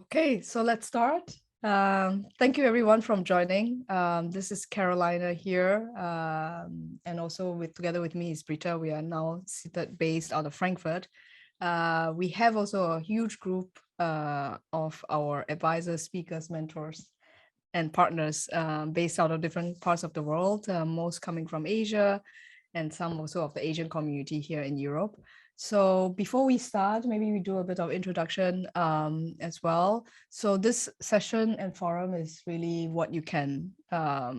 Okay, so let's start. Thank you everyone from joining. This is Carolina here, and also together with me is Brita. We are now seated based out of Frankfurt. We have also a huge group of our advisors, speakers, mentors, and partners based out of different parts of the world, most coming from Asia, and some also of the Asian community here in Europe. So before we start, maybe we do a bit of introduction as well. So this session and forum is really what you can, a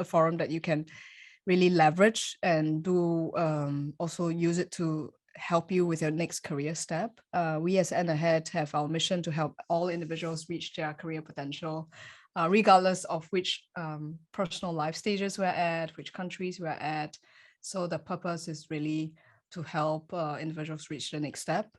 forum that you can really leverage and do also use it to help you with your next career step. We as N Ahead have our mission to help all individuals reach their career potential, regardless of which personal life stages we're at, which countries we're at. So the purpose is really to help individuals reach the next step.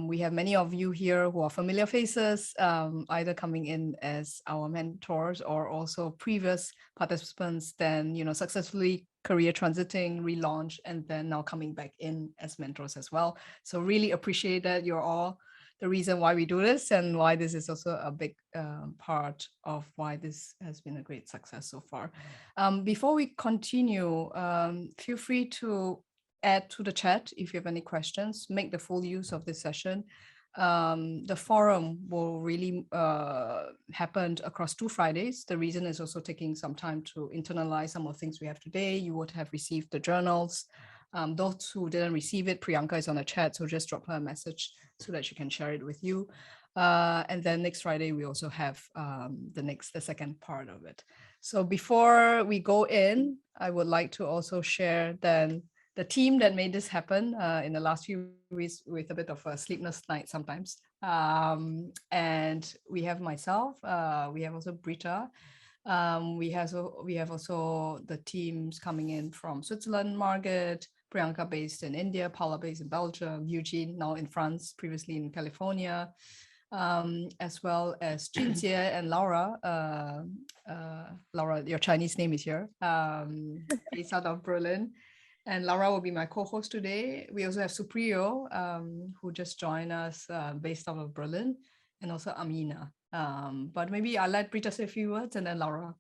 We have many of you here who are familiar faces, either coming in as our mentors or also previous participants, then successfully career transiting, relaunch, and then now coming back in as mentors as well. So really appreciate that you're all the reason why we do this and why this is also a big part of why this has been a great success so far. Before we continue, feel free to add to the chat if you have any questions. Make the full use of this session. The forum will really happen across 2 Fridays. The reason is also taking some time to internalize some of the things we have today. You would have received the journals. Those who didn't receive it, Priyanka is on the chat, so just drop her a message so that she can share it with you. And then next Friday, we also have the second part of it. So before we go in, I would like to also share then the team that made this happen in the last few weeks with a bit of a sleepless night sometimes. And we have myself, we have also Brita. We have also the teams coming in from Switzerland, Margaret, Priyanka based in India, Paula based in Belgium, Eugene now in France, previously in California, as well as Jinjie and Laura. Laura, your Chinese name is here, based out of Berlin. And Laura will be my co-host today. We also have Supriyo, who just joined us based out of Berlin, and also Amina. But maybe I'll let Brita say a few words, and then Laura,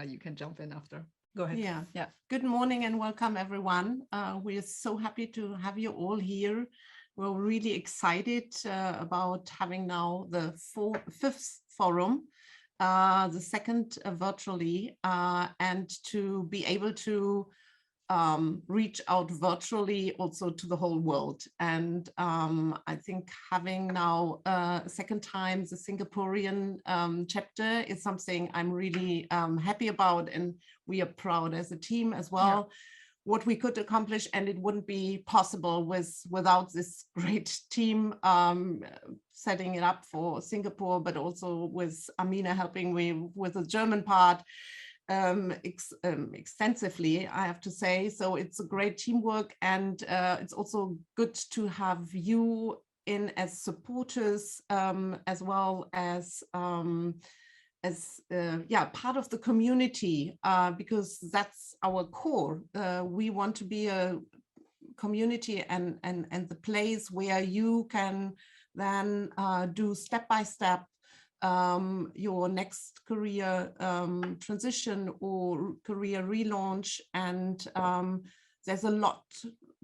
you can jump in after. Go ahead. Yeah. Good morning and welcome, everyone. We're so happy to have you all here. We're really excited about having now the fifth forum, the second virtually, and to be able to reach out virtually also to the whole world. And I think having now a second time the Singaporean chapter is something I'm really happy about, and we are proud as a team as well. Yeah. What we could accomplish, and it wouldn't be possible without this great team setting it up for Singapore, but also with Amina helping me with the German part. Extensively, I have to say. So it's a great teamwork, and it's also good to have you in as supporters, as well as part of the community, because that's our core. We want to be a community and the place where you can then do step by step your next career transition or career relaunch, and there's a lot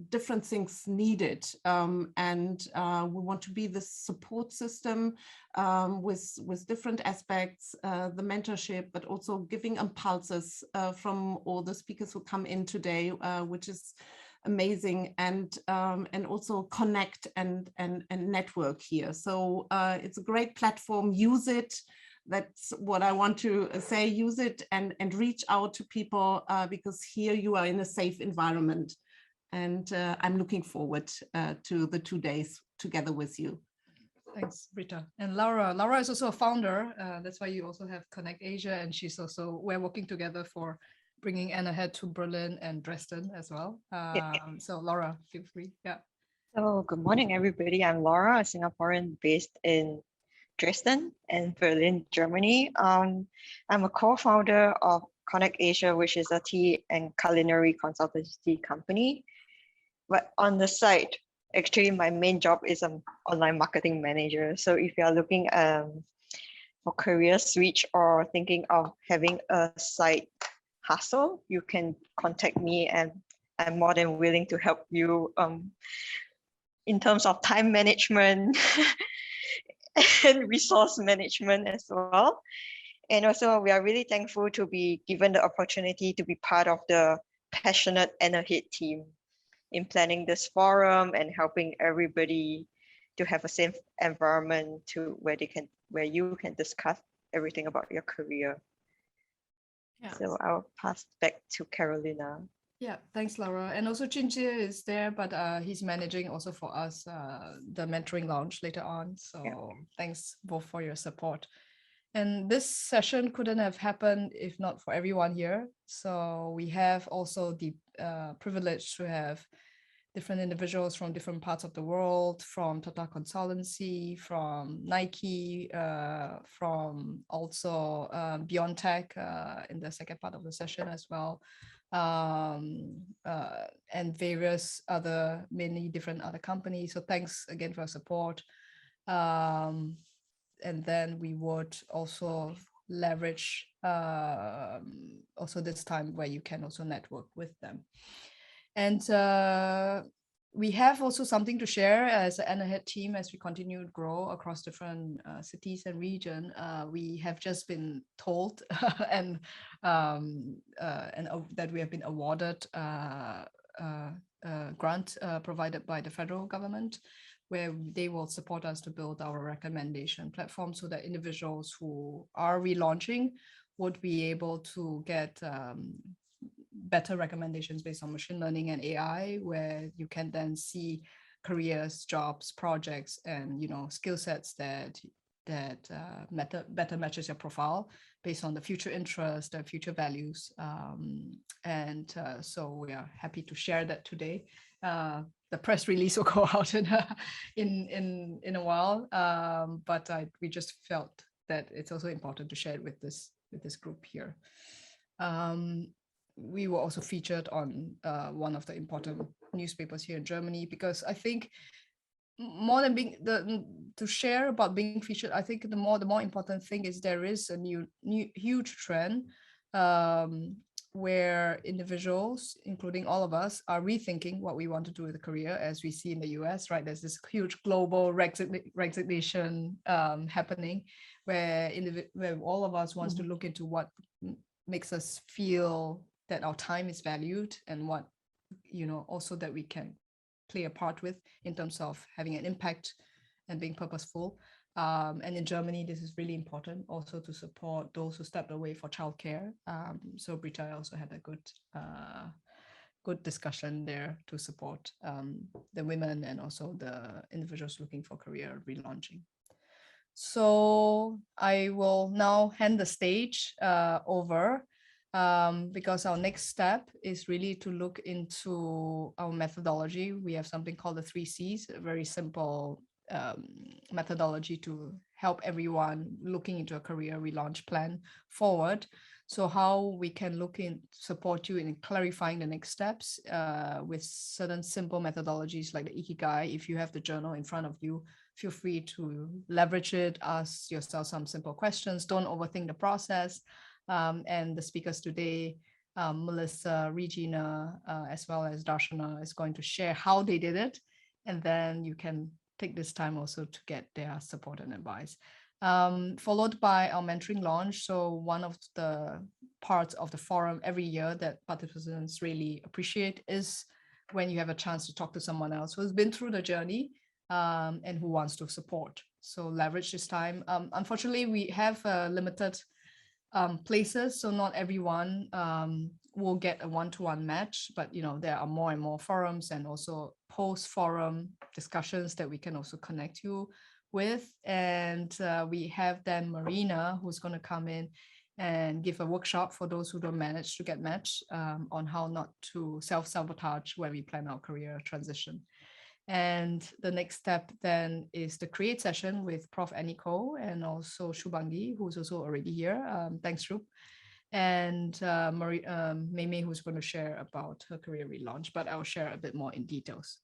different things needed, and we want to be the support system with different aspects, the mentorship, but also giving impulses from all the speakers who come in today, which is amazing, and also connect and network here. So it's a great platform. Use it. That's what I want to say. Use it and reach out to people, because here you are in a safe environment, and I'm looking forward to the 2 days together with you. Thanks, Brita. And Laura is also a founder. That's why you also have Connect Asia, and we're working together for bringing N Ahead to Berlin and Dresden as well. So Laura, feel free. Yeah. So good morning, everybody. I'm Laura, a Singaporean based in Dresden and Berlin, Germany. I'm a co-founder of Connect Asia, which is a tea and culinary consultancy company. But on the side, Actually, my main job is an online marketing manager. So if you are looking for career switch or thinking of having a side hustle, you can contact me, and I'm more than willing to help you in terms of time management and resource management as well. And also, we are really thankful to be given the opportunity to be part of the passionate and ahead team in planning this forum and helping everybody to have a safe environment to where you can discuss everything about your career. Yeah. So I'll pass back to Carolina. Yeah, thanks, Laura. And also Chinchia is there, but he's managing also for us the mentoring lounge later on. So thanks both for your support. And this session couldn't have happened if not for everyone here. So we have also the privilege to have different individuals from different parts of the world, from Tata Consultancy, from Nike, from also Beyond Tech in the second part of the session as well, and various other, many different other companies. So thanks again for your support. And then we would also leverage also this time where you can also network with them. And we have also something to share as an Ahead team as we continue to grow across different cities and region. We have just been told and that we have been awarded a grant provided by the federal government, where they will support us to build our recommendation platform so that individuals who are relaunching would be able to get better recommendations based on machine learning and AI, where you can then see careers, jobs, projects, and skill sets that better matches your profile based on the future interests, the future values, so we are happy to share that today. The press release will go out in a while, but we just felt that it's also important to share it with this group here. We were also featured on one of the important newspapers here in Germany, because I think more than to share about being featured, I think the more important thing is there is a new huge trend where individuals, including all of us, are rethinking what we want to do with a career, as we see in the US, right? There's this huge global resignation happening, where all of us wants to look into what makes us feel that our time is valued, and what, also that we can play a part with in terms of having an impact and being purposeful. And in Germany, this is really important also to support those who stepped away for childcare. So Brita also had a good discussion there to support the women and also the individuals looking for career relaunching. So I will now hand the stage over, because our next step is really to look into our methodology. We have something called the 3 Cs, a very simple methodology to help everyone looking into a career relaunch plan forward. So how we can support you in clarifying the next steps with certain simple methodologies like the Ikigai. If you have the journal in front of you, feel free to leverage it, ask yourself some simple questions, don't overthink the process. And the speakers today, Melissa, Regina, as well as Darshana, is going to share how they did it. And then you can take this time also to get their support and advice. Followed by our mentoring launch. So one of the parts of the forum every year that participants really appreciate is when you have a chance to talk to someone else who's been through the journey and who wants to support. So leverage this time. Unfortunately, we have limited places, so not everyone will get a one-to-one match, but there are more and more forums and also post-forum discussions that we can also connect you with. And we have then Marina, who's going to come in and give a workshop for those who don't manage to get matched on how not to self-sabotage when we plan our career transition. And the next step then is the create session with Prof. Aniko and also Shubangi, who's also already here. Thanks, Shub. And Mei, who's going to share about her career relaunch, but I'll share a bit more in details.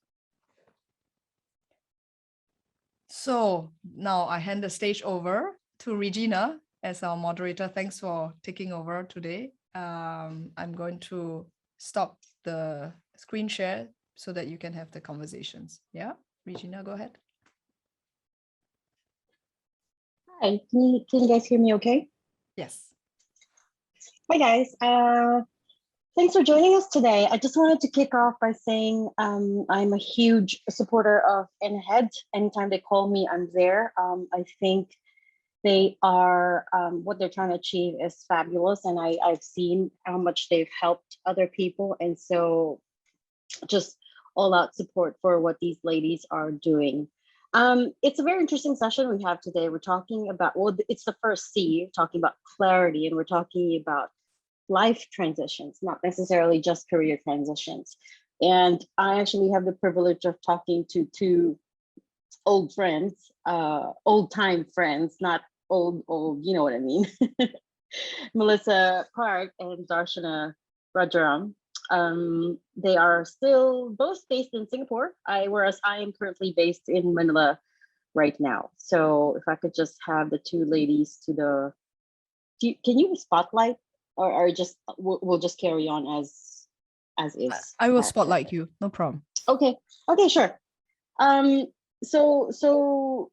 So now I hand the stage over to Regina as our moderator. Thanks for taking over today. I'm going to stop the screen share so that you can have the conversations. Yeah, Regina, go ahead. Hi, can you guys hear me okay? Yes. Hi guys, thanks for joining us today. I just wanted to kick off by saying I'm a huge supporter of NHED. Anytime they call me, I'm there. I think they are, what they're trying to achieve is fabulous, and I've seen how much they've helped other people, and so just all out support for what these ladies are doing. It's a very interesting session we have today. We're talking about, well, it's the first C, talking about clarity, and we're talking about life transitions, not necessarily just career transitions. And I actually have the privilege of talking to two old friends, old time friends, not old, you know what I mean. Melissa Park and Darshana Rajaram. They are still both based in Singapore, whereas I am currently based in Manila right now. So if I could just have the two ladies to the, can you spotlight, or just we'll just carry on as is? I will spotlight you, no problem. Okay, sure. So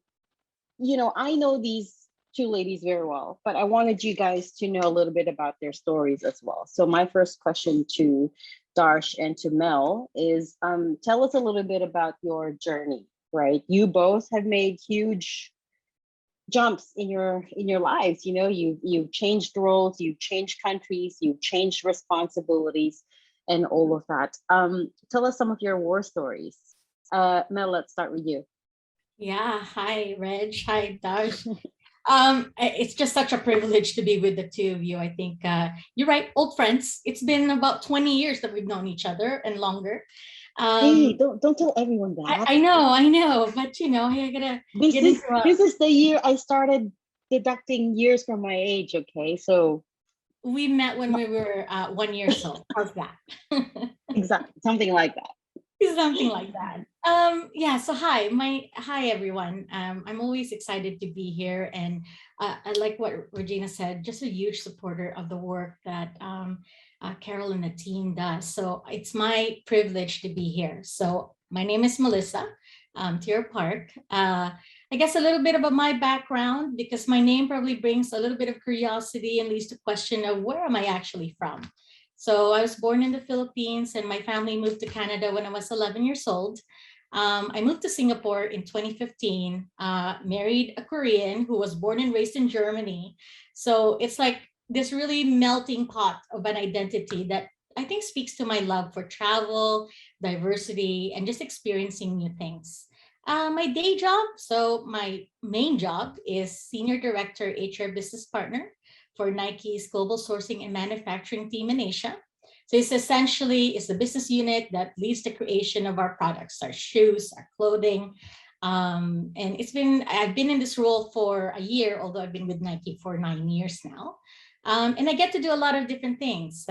you know, I know these two ladies very well, but I wanted you guys to know a little bit about their stories as well. So my first question to Darsh and to Mel is, tell us a little bit about your journey, right? You both have made huge jumps in your lives. You know, you've changed roles, you've changed countries, you've changed responsibilities, and all of that. Tell us some of your war stories. Mel, let's start with you. Yeah, hi Reg, hi Dash. It's just such a privilege to be with the two of you. I think you're right, old friends. It's been about 20 years that we've known each other and longer. Hey, don't tell everyone that. I know, but you know, I gotta this is the year I started deducting years from my age. Okay, so we met when we were 1 year old. How's that? Exactly, something like that. Something like that. Yeah, so hi everyone. I'm always excited to be here, and I like what Regina said, just a huge supporter of the work that Carol and the team does. So it's my privilege to be here. So my name is Melissa, Tiro Park. I guess a little bit about my background, because my name probably brings a little bit of curiosity and leads to question of where am I actually from? So I was born in the Philippines, and my family moved to Canada when I was 11 years old. I moved to Singapore in 2015, married a Korean who was born and raised in Germany. So it's like this really melting pot of an identity that I think speaks to my love for travel, diversity, and just experiencing new things. My day job, so my main job is Senior Director HR Business Partner for Nike's global sourcing and manufacturing team in Asia. So it's the business unit that leads the creation of our products, our shoes, our clothing. And I've been in this role for a year, although I've been with Nike for 9 years now. And I get to do a lot of different things,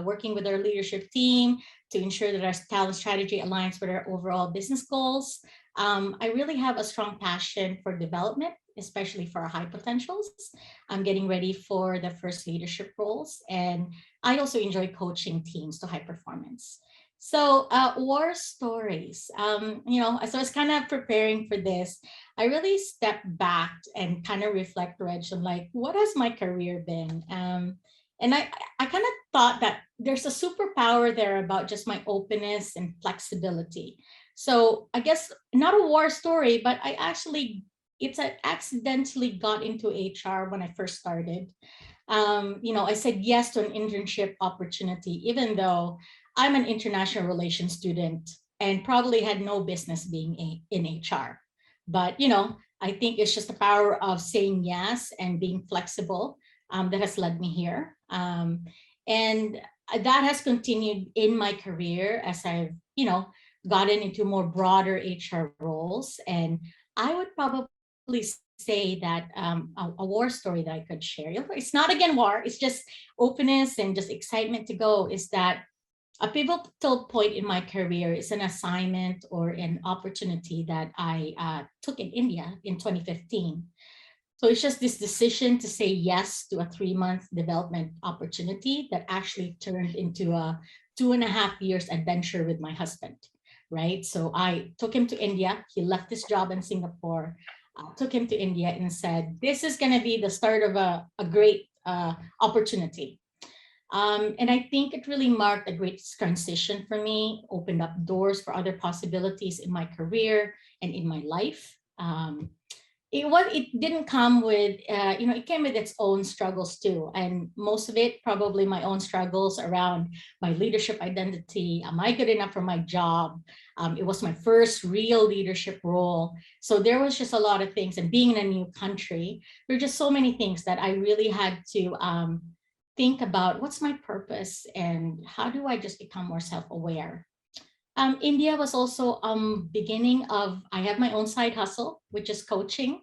working with our leadership team to ensure that our talent strategy aligns with our overall business goals. I really have a strong passion for development, especially for our high potentials. I'm getting ready for the first leadership roles. And I also enjoy coaching teams to high performance. So war stories, so I was kind of preparing for this. I really stepped back and kind of reflect, Reg, on like, what has my career been? And I kind of thought that there's a superpower there about just my openness and flexibility. So I guess not a war story, but I accidentally got into HR when I first started. I said yes to an internship opportunity, even though I'm an international relations student and probably had no business being in HR. But, I think it's just the power of saying yes and being flexible that has led me here. And that has continued in my career as I've, gotten into more broader HR roles. And I would probably say that a war story that I could share, it's not again war, it's just openness and just excitement to go, is that a pivotal point in my career is an assignment or an opportunity that I took in India in 2015. So it's just this decision to say yes to a 3-month development opportunity that actually turned into a 2.5 years adventure with my husband, right? So I took him to India. He left his job in Singapore. I took him to India and said, this is going to be the start of a great opportunity. And I think it really marked a great transition for me, opened up doors for other possibilities in my career and in my life. It didn't come with, it came with its own struggles too. And most of it, probably my own struggles around my leadership identity. Am I good enough for my job? It was my first real leadership role. So there was just a lot of things, and being in a new country, there were just so many things that I really had to think about what's my purpose and how do I just become more self-aware. India was also beginning of, I have my own side hustle, which is coaching.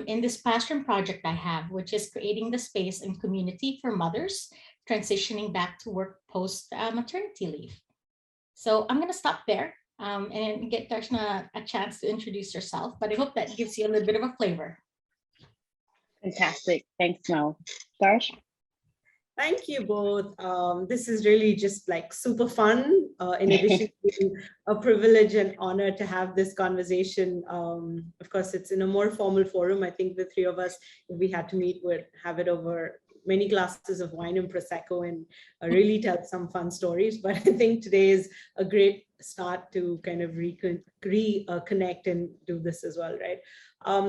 In this passion project I have, which is creating the space and community for mothers transitioning back to work post maternity leave. So I'm going to stop there and get Darshana a chance to introduce herself, but I hope that gives you a little bit of a flavor. Fantastic. Thanks, Mel. Darsh? Thank you both. This is really just like super fun. In addition to a privilege and honor to have this conversation. Of course, it's in a more formal forum. I think the three of us, if we had to meet, would have it over many glasses of wine and Prosecco and really tell some fun stories. But I think today is a great start to kind of reconnect and do this as well, right?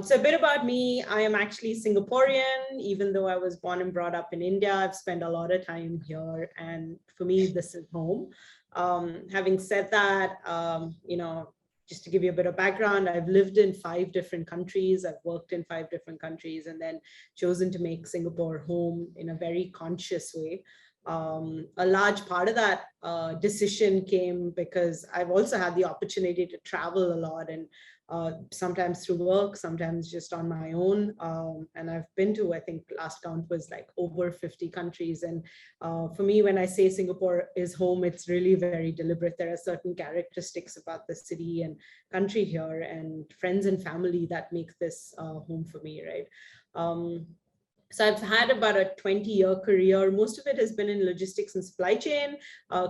So a bit about me. I am actually Singaporean, even though I was born and brought up in India. I've spent a lot of time here, and for me, this is home. Having said that, just to give you a bit of background, I've lived in 5 different countries. I've worked in 5 different countries, and then chosen to make Singapore home in a very conscious way. A large part of that decision came because I've also had the opportunity to travel a lot, and sometimes through work, sometimes just on my own. And I've been to, I think last count was like over 50 countries. And for me, when I say Singapore is home, it's really very deliberate. There are certain characteristics about the city and country here and friends and family that make this home for me, right? So I've had about a 20-year career. Most of it has been in logistics and supply chain,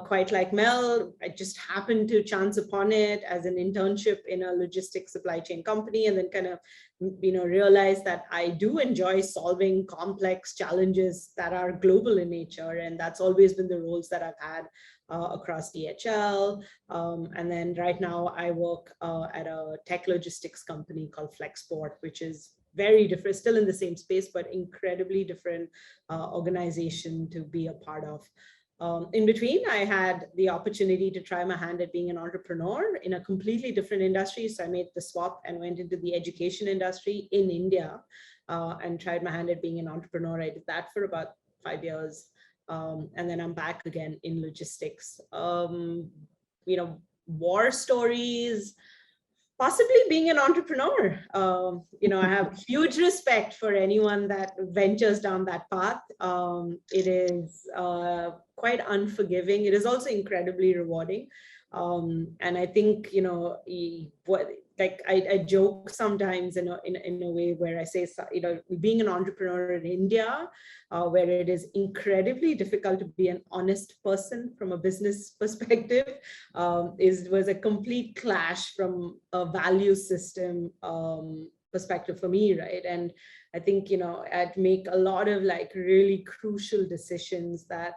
quite like Mel. I just happened to chance upon it as an internship in a logistics supply chain company, and then kind of, realized that I do enjoy solving complex challenges that are global in nature. And that's always been the roles that I've had across DHL. And then right now I work at a tech logistics company called Flexport, which is very different, still in the same space, but incredibly different organization to be a part of. In between, I had the opportunity to try my hand at being an entrepreneur in a completely different industry. So I made the swap and went into the education industry in India and tried my hand at being an entrepreneur. I did that for about 5 years. And then I'm back again in logistics. War stories, possibly being an entrepreneur. I have huge respect for anyone that ventures down that path. It is quite unforgiving. It is also incredibly rewarding. And I think, I joke sometimes in a way where I say, being an entrepreneur in India, where it is incredibly difficult to be an honest person from a business perspective, was a complete clash from a value system perspective for me, right? And I think, I'd make a lot of really crucial decisions that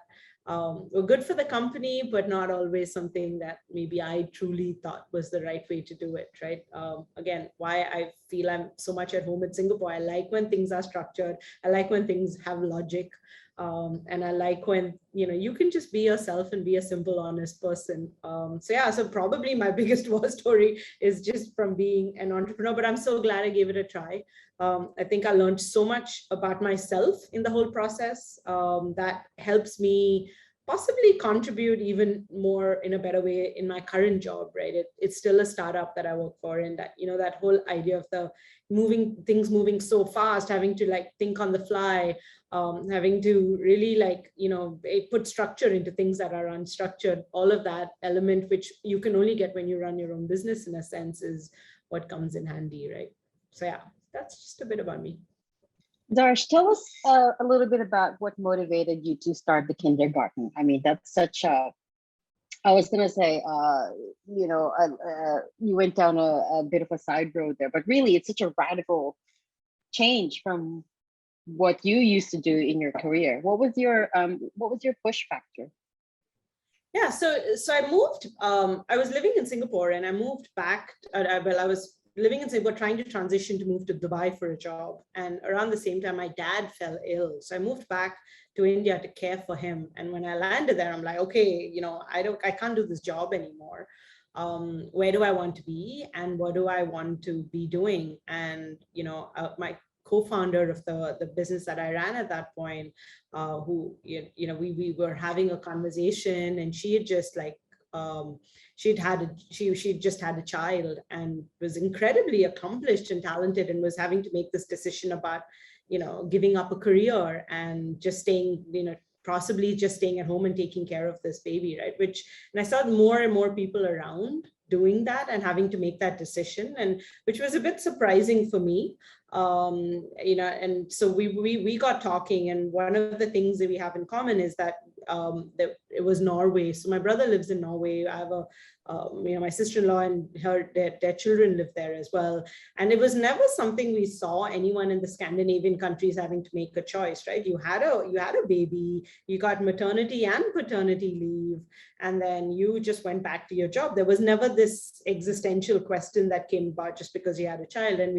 were good for the company, but not always something that maybe I truly thought was the right way to do it, right? Again, why I feel I'm so much at home in Singapore. I like when things are structured. I like when things have logic. And I like when, you can just be yourself and be a simple, honest person. So probably my biggest war story is just from being an entrepreneur, but I'm so glad I gave it a try. I think I learned so much about myself in the whole process that helps me possibly contribute even more in a better way in my current job, right? It's still a startup that I work for, and that, you know, that whole idea of the moving so fast, having to like think on the fly, having to really like, you know, put structure into things that are unstructured, all of that element, which you can only get when you run your own business in a sense, is what comes in handy, right? So yeah, that's just a bit about me. Darsh, tell us a little bit about what motivated you to start the kindergarten. I mean, that's such a, I was going to say, you know, you went down a bit of a side road there, but really it's such a radical change from what you used to do in your career. What was your push factor? Yeah, so I moved, I was living in Singapore and I moved back, well, I was living in Singapore, trying to transition to move to Dubai for a job. And around the same time, my dad fell ill. So I moved back to India to care for him. And when I landed there, I'm like, okay, you know, I can't do this job anymore. Where do I want to be? And what do I want to be doing? And, you know, my co-founder of the business that I ran at that point, who, you know, we were having a conversation, and she had just like, she just had a child and was incredibly accomplished and talented, and was having to make this decision about, you know, giving up a career and just staying, you know, possibly just staying at home and taking care of this baby, right? And I saw more and more people around doing that and having to make that decision, and which was a bit surprising for me. You know, and so we got talking, and one of the things that we have in common is that it was Norway. So my brother lives in Norway. I have a you know, my sister-in-law and their children live there as well. And it was never something we saw anyone in the Scandinavian countries having to make a choice, right? You had a baby, you got maternity and paternity leave, and then you just went back to your job. There was never this existential question that came about just because you had a child. And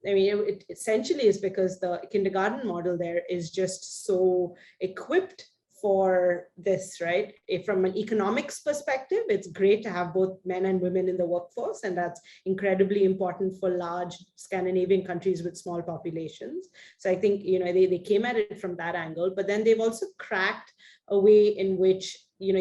it essentially is because the kindergarten model there is just so equipped for this, right? From an economics perspective, it's great to have both men and women in the workforce, and that's incredibly important for large Scandinavian countries with small populations. So I think, you know, they came at it from that angle, but then they've also cracked a way in which, you know,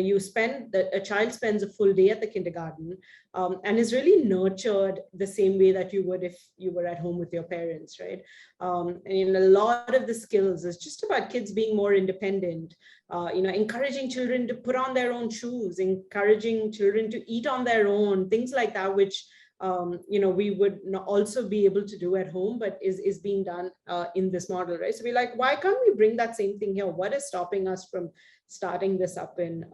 a child spends a full day at the kindergarten, and is really nurtured the same way that you would if you were at home with your parents, right? And a lot of the skills is just about kids being more independent, you know, encouraging children to put on their own shoes, encouraging children to eat on their own, things like that, which you know, we would also be able to do at home, but is being done in this model, right? So we're like, why can't we bring that same thing here? What is stopping us from starting this up in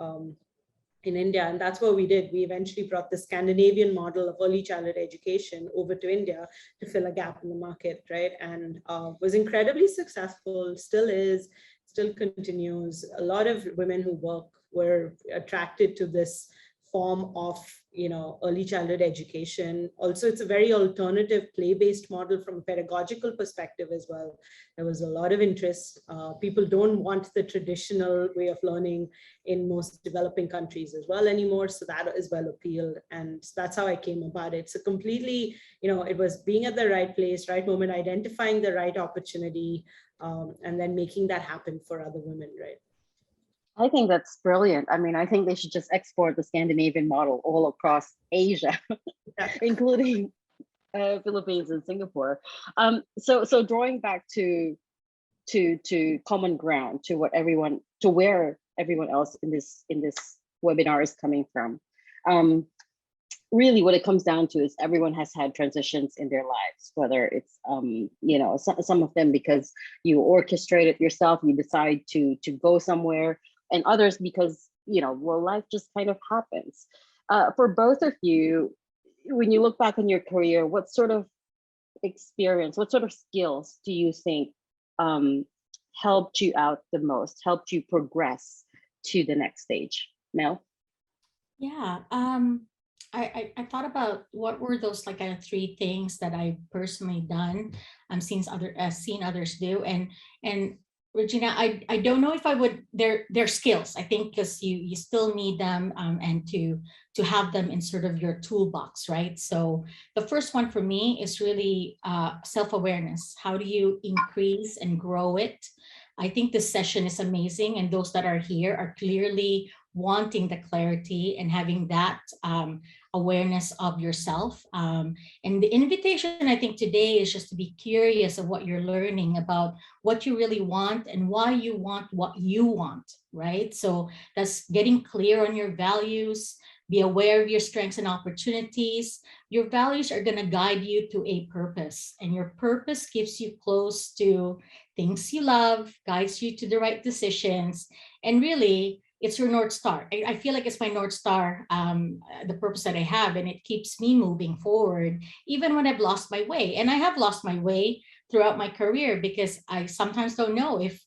India? And that's what we did. We eventually brought the Scandinavian model of early childhood education over to India to fill a gap in the market, right? And was incredibly successful, still is, still continues. A lot of women who work were attracted to this form of, you know, early childhood education. Also, it's a very alternative play-based model from a pedagogical perspective as well. There was a lot of interest. People don't want the traditional way of learning in most developing countries as well anymore. So that is well appealed. And that's how I came about it. So completely, you know, it was being at the right place, right moment, identifying the right opportunity, and then making that happen for other women, right? I think that's brilliant. I mean, I think they should just export the Scandinavian model all across Asia, Yeah. including Philippines and Singapore. So drawing back to common ground, to where everyone else in this webinar is coming from. Really, what it comes down to is everyone has had transitions in their lives, whether it's you know, some of them because you orchestrate it yourself, you decide to go somewhere, and others because, you know, well, life just kind of happens. For both of you, when you look back on your career, what sort of experience, what sort of skills do you think helped you out the most, helped you progress to the next stage? Mel? Yeah, I thought about what were those like three things that I personally done, seen others do, and Regina, I don't know if I would, they're skills, I think, because you still need them, and to have them in sort of your toolbox, right? So the first one for me is really self-awareness. How do you increase and grow it? I think this session is amazing, and those that are here are clearly wanting the clarity and having that awareness of yourself. And the invitation, I think, today is just to be curious of what you're learning about what you really want and why you want what you want, right? So that's getting clear on your values, be aware of your strengths and opportunities. Your values are going to guide you to a purpose, and your purpose keeps you close to things you love, guides you to the right decisions, and really, it's your North Star. I feel like it's my North Star, the purpose that I have, and it keeps me moving forward, even when I've lost my way. And I have lost my way throughout my career because I sometimes don't know if,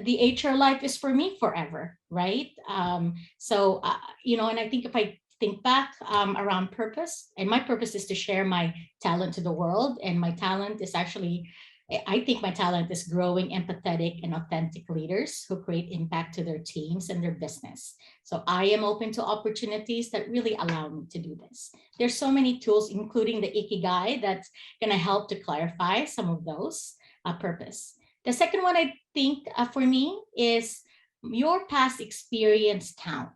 the HR life is for me forever, right? And I think if I think back around purpose, and my purpose is to share my talent to the world, and my talent is actually, I think my talent is growing empathetic and authentic leaders who create impact to their teams and their business. So I am open to opportunities that really allow me to do this. There's so many tools, including the Ikigai, that's going to help to clarify some of those purpose. The second one I think for me is your past experience count.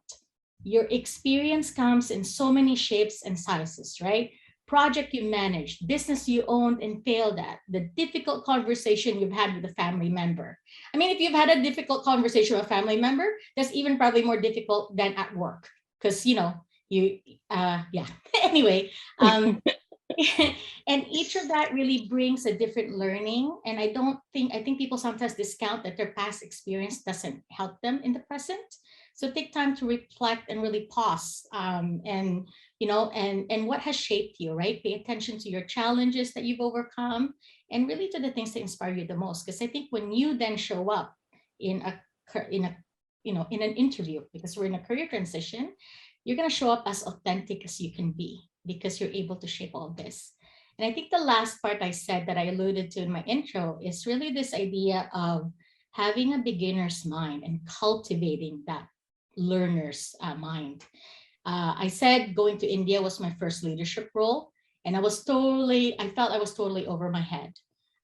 Your experience comes in so many shapes and sizes, right? Project you managed, business you owned and failed at, the difficult conversation you've had with a family member. I mean, if you've had a difficult conversation with a family member, that's even probably more difficult than at work, because anyway, and each of that really brings a different learning. And I think people sometimes discount that their past experience doesn't help them in the present. So take time to reflect and really pause, and what has shaped you, right? Pay attention to your challenges that you've overcome, and really to the things that inspire you the most. Because I think when you then show up in an interview, because we're in a career transition, you're going to show up as authentic as you can be, because you're able to shape all this. And I think the last part I said that I alluded to in my intro is really this idea of having a beginner's mind and cultivating that learner's mind. I said going to India was my first leadership role, and I felt I was totally over my head.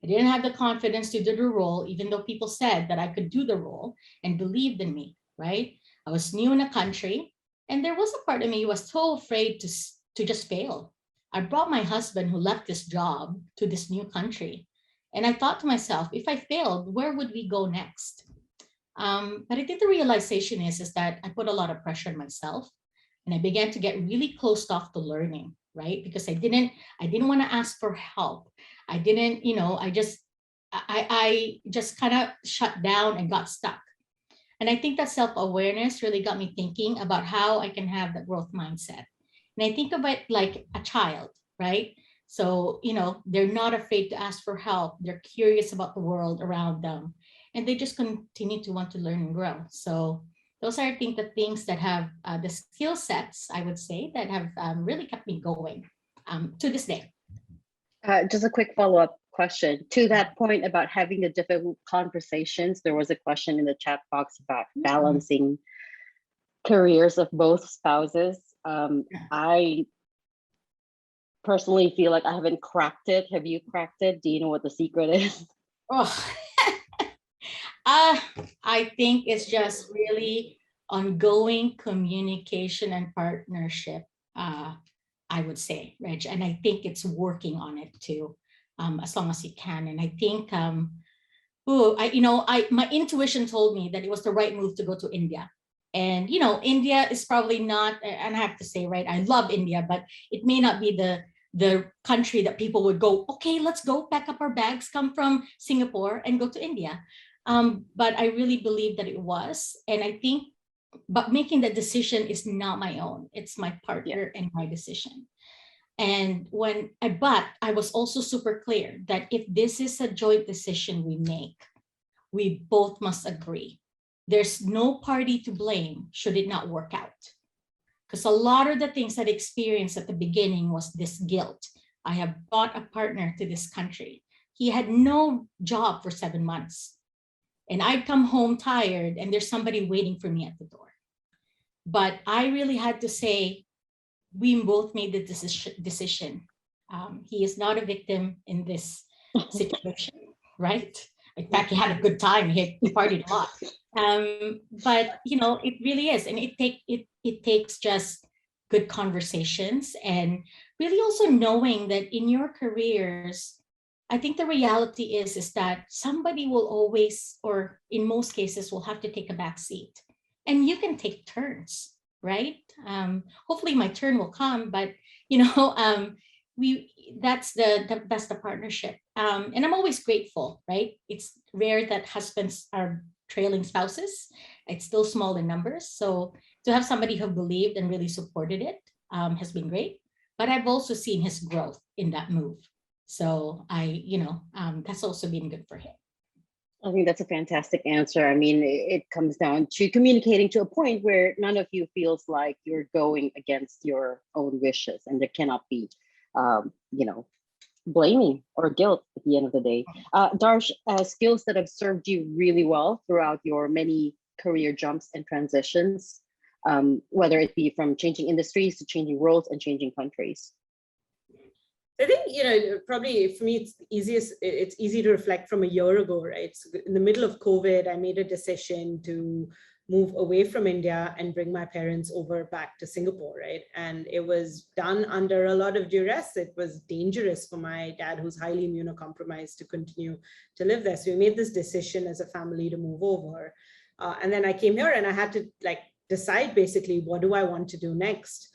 I didn't have the confidence to do the role, even though people said that I could do the role and believed in me, right? I was new in a country, and there was a part of me who was so afraid to just fail. I brought my husband, who left this job, to this new country. And I thought to myself, if I failed, where would we go next? But I think the realization is that I put a lot of pressure on myself, and I began to get really closed off to learning, right? Because I didn't want to ask for help. I didn't, I just kind of shut down and got stuck. And I think that self-awareness really got me thinking about how I can have that growth mindset. And I think of it like a child, right? So, they're not afraid to ask for help. They're curious about the world around them, and they just continue to want to learn and grow. So those are, I think, the things that have the skill sets, I would say, that have really kept me going to this day. Just a quick follow-up question. To that point about having the difficult conversations, there was a question in the chat box about balancing careers of both spouses. I personally feel like I haven't cracked it. Have you cracked it? Do you know what the secret is? Oh, I think it's just really ongoing communication and partnership, I would say, Reg. And I think it's working on it too, as long as you can. And I think, my intuition told me that it was the right move to go to India. And, India is probably not, and I have to say, right, I love India, but it may not be the country that people would go, okay, let's go pack up our bags, come from Singapore and go to India. But I really believe that it was. And I think, but making that decision is not my own. It's my partner and my decision. And but I was also super clear that if this is a joint decision we make, we both must agree. There's no party to blame should it not work out. Because a lot of the things that I experienced at the beginning was this guilt. I have brought a partner to this country. He had no job for 7 months. And I'd come home tired and there's somebody waiting for me at the door. But I really had to say, we both made the decision. He is not a victim in this situation, right? In fact, he had a good time. He partied a lot. But it really is, and it takes just good conversations, and really also knowing that in your careers, I think the reality is that somebody will always, or in most cases, will have to take a back seat, and you can take turns, right? Hopefully, my turn will come, but that's the partnership, and I'm always grateful, right? It's rare that husbands are trailing spouses. It's still small in numbers, so to have somebody who believed and really supported it has been great. But I've also seen his growth in that move, so that's also been good for him. I think that's a fantastic answer. I mean, it comes down to communicating to a point where none of you feels like you're going against your own wishes, and there cannot be, blaming or guilt at the end of the day. Darsh, skills that have served you really well throughout your many career jumps and transitions, whether it be from changing industries to changing roles and changing countries. I think, probably for me, it's easy to reflect from a year ago, right? So in the middle of COVID, I made a decision to move away from India and bring my parents over back to Singapore, right? And it was done under a lot of duress. It was dangerous for my dad, who's highly immunocompromised, to continue to live there. So we made this decision as a family to move over. And then I came here and I had to decide basically, what do I want to do next?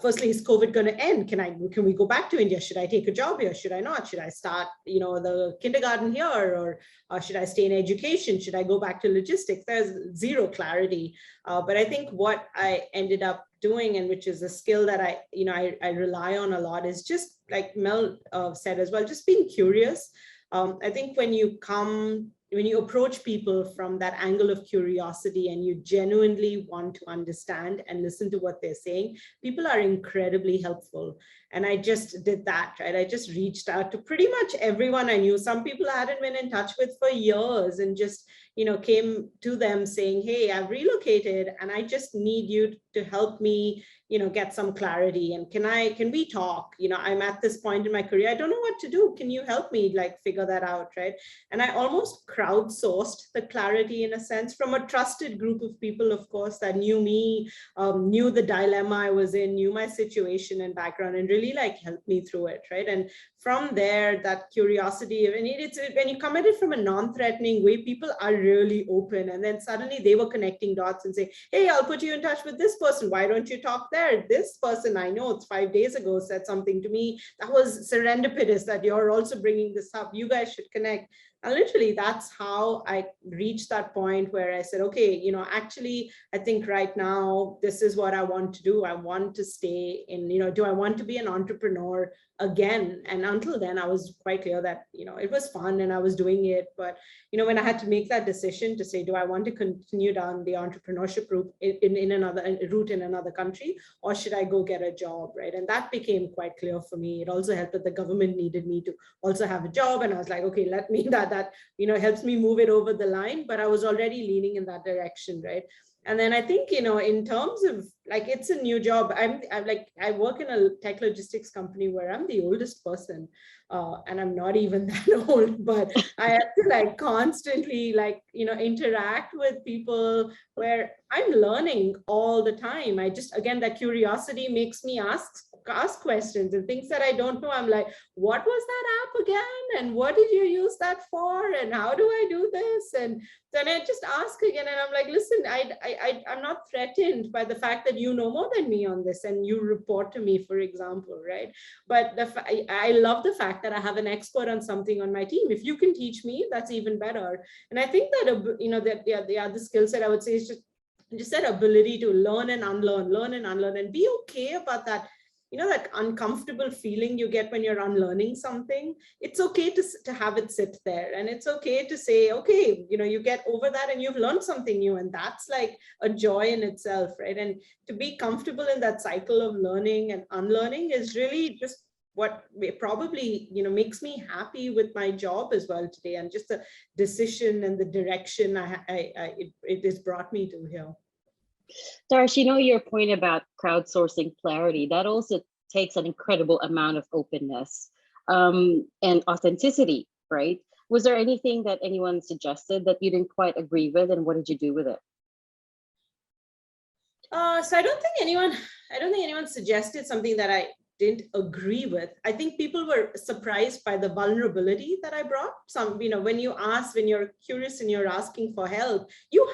Firstly, is COVID going to end? Can we go back to India? Should I take a job here? Should I not? Should I start, the kindergarten here, or should I stay in education? Should I go back to logistics? There's zero clarity. But I think what I ended up doing, and which is a skill that I rely on a lot, is just like Mel said as well, just being curious. I think when you approach people from that angle of curiosity and you genuinely want to understand and listen to what they're saying, people are incredibly helpful. And I just did that, right? I just reached out to pretty much everyone I knew. Some people I hadn't been in touch with for years, and just, came to them saying, hey, I've relocated and I just need you to help me, get some clarity. And can we talk? I'm at this point in my career, I don't know what to do. Can you help me figure that out, right? And I almost crowdsourced the clarity, in a sense, from a trusted group of people, of course, that knew me, knew the dilemma I was in, knew my situation and background, and really helped me through it, right? And from there, that curiosity, when you come at it from a non-threatening way, people are really open. And then suddenly they were connecting dots and saying, hey, I'll put you in touch with this person. Why don't you talk there? This person I know, it's 5 days ago, said something to me that was serendipitous, that you're also bringing this up. You guys should connect. And literally, that's how I reached that point where I said, okay, actually, I think right now, this is what I want to do. I want to stay in, do I want to be an entrepreneur again? And until then, I was quite clear that, it was fun and I was doing it. But, when I had to make that decision to say, do I want to continue down the entrepreneurship route in another country, or should I go get a job, right? And that became quite clear for me. It also helped that the government needed me to also have a job. And I was like, okay, let me that helps me move it over the line. But I was already leaning in that direction, right? And then I think, in terms of it's a new job. I work in a tech logistics company where I'm the oldest person, and I'm not even that old, but I have to constantly interact with people where I'm learning all the time. Again, that curiosity makes me ask questions and things that I don't know. I'm like, what was that app again? And what did you use that for? And how do I do this? And then I just ask again, and I'm like, listen, I'm not threatened by the fact that you know more than me on this and you report to me, for example, right? But I love the fact that I have an expert on something on my team. If you can teach me, that's even better. And I think that, the other skill set I would say is just that ability to learn and unlearn, and be okay about that. That uncomfortable feeling you get when you're unlearning something. It's okay to have it sit there, and it's okay to say, okay, you get over that and you've learned something new, and that's a joy in itself, right? And to be comfortable in that cycle of learning and unlearning is really just what probably makes me happy with my job as well today, and just the decision and the direction it has brought me to here. Darsh, your point about crowdsourcing clarity, that also takes an incredible amount of openness and authenticity, right? Was there anything that anyone suggested that you didn't quite agree with, and what did you do with it? So I don't think anyone suggested something that I didn't agree with. I think people were surprised by the vulnerability that I brought. When you're curious and you're asking for help, you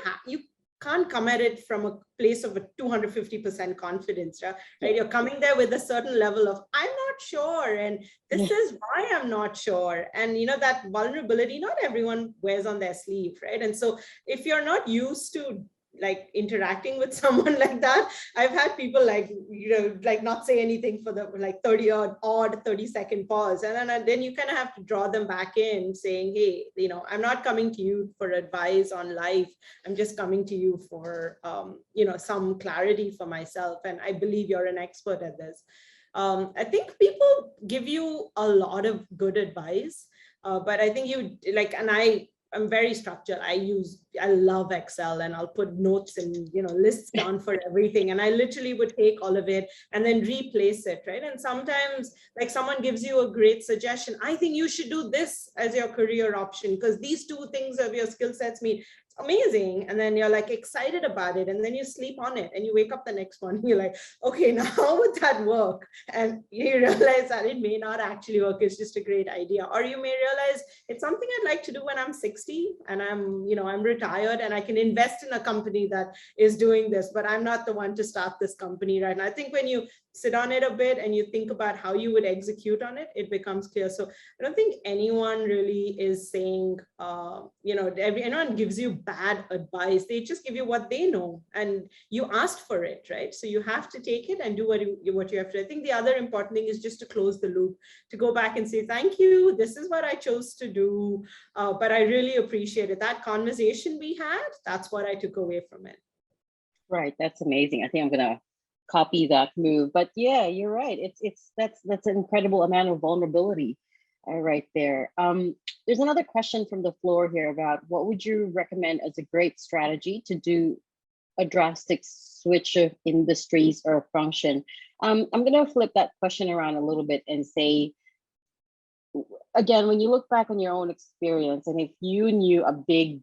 can't come at it from a place of a 250% confidence, right? You're coming there with a certain level of, I'm not sure, and this is why I'm not sure. And that vulnerability, not everyone wears on their sleeve, right? And so if you're not used to like interacting with someone like that, I've had people like not say anything for the like 30-second pause, and then you kind of have to draw them back in, saying, hey, I'm not coming to you for advice on life, I'm just coming to you for some clarity for myself, and I believe you're an expert at this. I think people give you a lot of good advice, but I think I'm very structured. I love Excel, and I'll put notes and lists down for everything. And I literally would take all of it and then replace it, right? And sometimes like someone gives you a great suggestion. I think you should do this as your career option because these two things of your skill sets mean amazing. And then you're like excited about it. And then you sleep on it and you wake up the next morning, you're like, okay, now how would that work? And you realize that it may not actually work. It's just a great idea. Or you may realize it's something I'd like to do when I'm 60 and I'm retired and I can invest in a company that is doing this, but I'm not the one to start this company, right? And I think when you sit on it a bit and you think about how you would execute on it, it becomes clear. So I don't think anyone really is saying, anyone gives you bad advice. They just give you what they know and you asked for it, right? So you have to take it and do what you have to. I think the other important thing is just to close the loop, to go back and say, thank you, this is what I chose to do, but I really appreciate it. That conversation we had, that's what I took away from it. Right, that's amazing. I think I'm gonna copy that move. But yeah, you're right. That's an incredible amount of vulnerability right there. There's another question from the floor here about what would you recommend as a great strategy to do a drastic switch of industries or function? I'm gonna flip that question around a little bit and say, again, when you look back on your own experience, and if you knew a big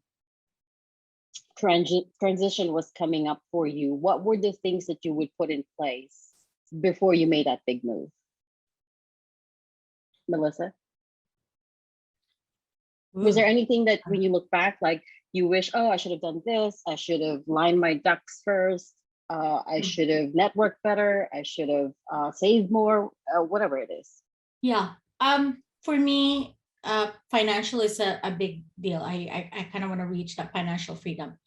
transition was coming up for you, what were the things that you would put in place before you made that big move? Melissa? Was there anything that when you look back, like you wish, oh, I should have done this, I should have lined my ducks first, I should have networked better, I should have saved more, whatever it is? Yeah. For me, financial is a big deal. I kind of want to reach that financial freedom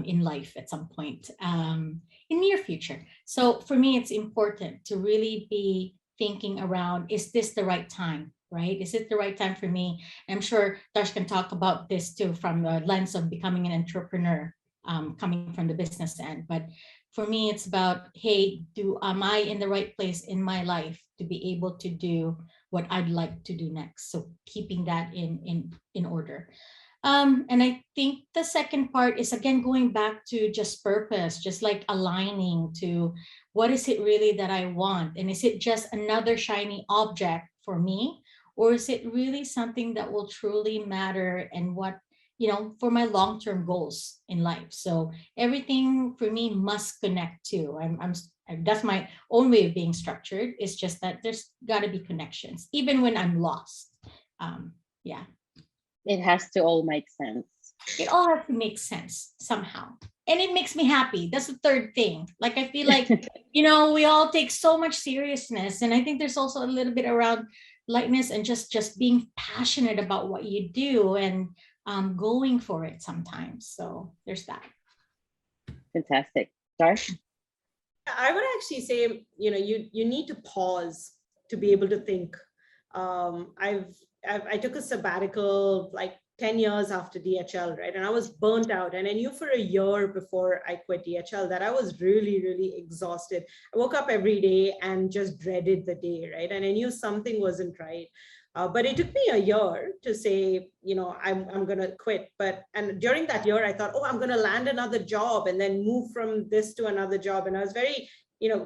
in life at some point in near future. So for me, it's important to really be thinking around, is this the right time, right? Is it the right time for me? And I'm sure Darsh can talk about this too from the lens of becoming an entrepreneur, coming from the business end. But for me, it's about, hey, am I in the right place in my life to be able to do what I'd like to do next? So keeping that in order. And I think the second part is, again, going back to just purpose, just like aligning to what is it really that I want? And is it just another shiny object for me? Or is it really something that will truly matter and what, for my long-term goals in life? So everything for me must connect to. That's my own way of being structured. It's just that there's got to be connections, even when I'm lost. Yeah. It has to all make sense. It all has to make sense somehow. And it makes me happy. That's the third thing. Like, I feel like, we all take so much seriousness. And I think there's also a little bit around lightness and just being passionate about what you do and going for it sometimes. So there's that. Fantastic. Darsh? I would actually say, you need to pause to be able to think. I took a sabbatical like 10 years after DHL, right? And I was burnt out. And I knew for a year before I quit DHL that I was really, really exhausted. I woke up every day and just dreaded the day, right? And I knew something wasn't right. But it took me a year to say, I'm going to quit. And during that year, I thought, I'm going to land another job and then move from this to another job. And I was very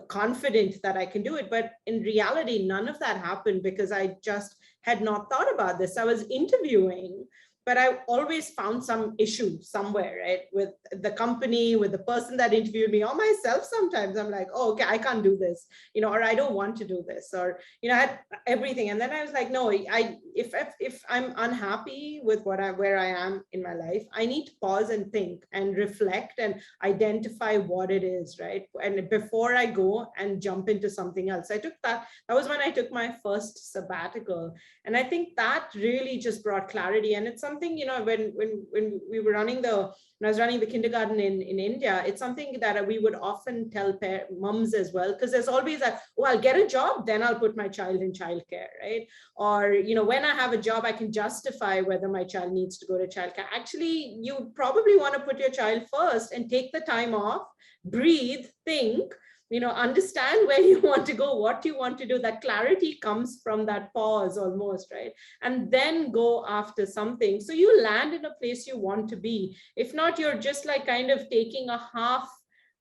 confident that I can do it. But in reality, none of that happened because I just had not thought about this. I was interviewing, but I always found some issue somewhere, right? With the company, with the person that interviewed me, or myself. Sometimes I'm like, oh, okay, I can't do this, or I don't want to do this, or, I had everything. And then I was like, no, if I'm unhappy with where I am in my life, I need to pause and think and reflect and identify what it is, right? And before I go and jump into something else, that was when I took my first sabbatical. And I think that really just brought clarity. And it's something, when we were when I was running the kindergarten in India, it's something that we would often tell moms as well, because there's always that, oh, I'll get a job, then I'll put my child in childcare, right? Or, when I have a job, I can justify whether my child needs to go to childcare. Actually, you probably want to put your child first and take the time off, breathe, think, understand where you want to go, what you want to do. That clarity comes from that pause almost, right? And then go after something. So you land in a place you want to be. If not, you're just like kind of taking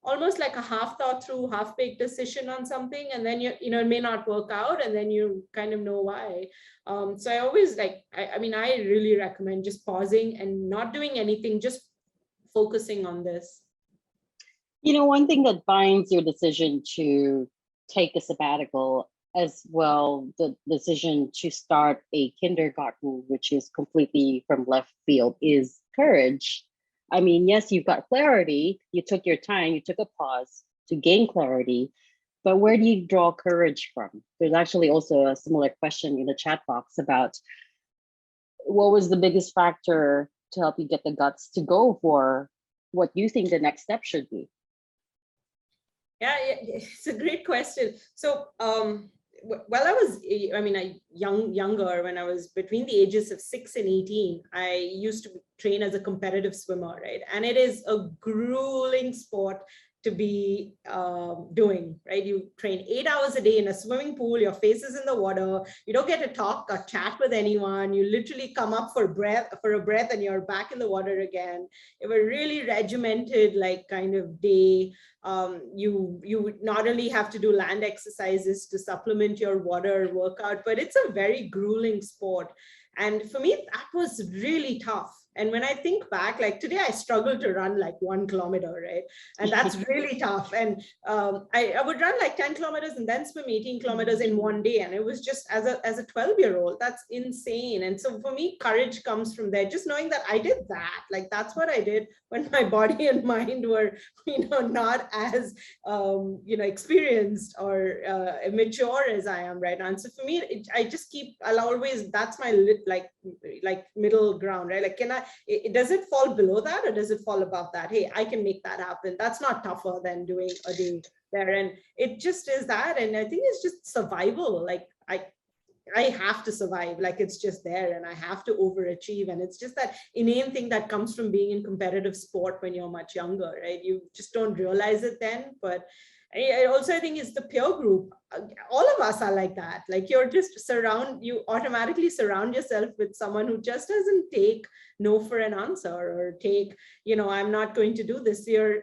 almost like a half thought through, half baked decision on something. And then it may not work out, and then you kind of know why. So I always I really recommend just pausing and not doing anything, just focusing on this. One thing that binds your decision to take a sabbatical as well, the decision to start a kindergarten, which is completely from left field, is courage. I mean, yes, you've got clarity. You took your time, you took a pause to gain clarity, but where do you draw courage from? There's actually also a similar question in the chat box about what was the biggest factor to help you get the guts to go for what you think the next step should be? Yeah, it's a great question. So while I was, younger, when I was between the ages of 6 and 18, I used to train as a competitive swimmer, right? And it is a grueling sport to be doing, right? You train 8 hours a day in a swimming pool, your face is in the water, you don't get to talk or chat with anyone, you literally come up for a breath and you're back in the water again. It was really regimented, kind of day. You would not only have to do land exercises to supplement your water workout, but it's a very grueling sport. And for me, that was really tough. And when I think back, today, I struggle to run 1 kilometer, right? And that's really tough. And I would run 10 kilometers and then swim 18 kilometers in one day. And it was just as a 12-year-old, that's insane. And so for me, courage comes from there, just knowing that I did that. That's what I did when my body and mind were, not as, experienced or mature as I am right now. And so for me, I'll always, that's my middle ground, right? Does it fall below that, or does it fall above that? Hey, I can make that happen. That's not tougher than doing a day there. And it just is that. And I think it's just survival. I have to survive, it's just there, and I have to overachieve. And it's just that inane thing that comes from being in competitive sport when you're much younger, right? You just don't realize it then. But I think it's the peer group. All of us are like that. You automatically surround yourself with someone who just doesn't take no for an answer, or take, I'm not going to do this. I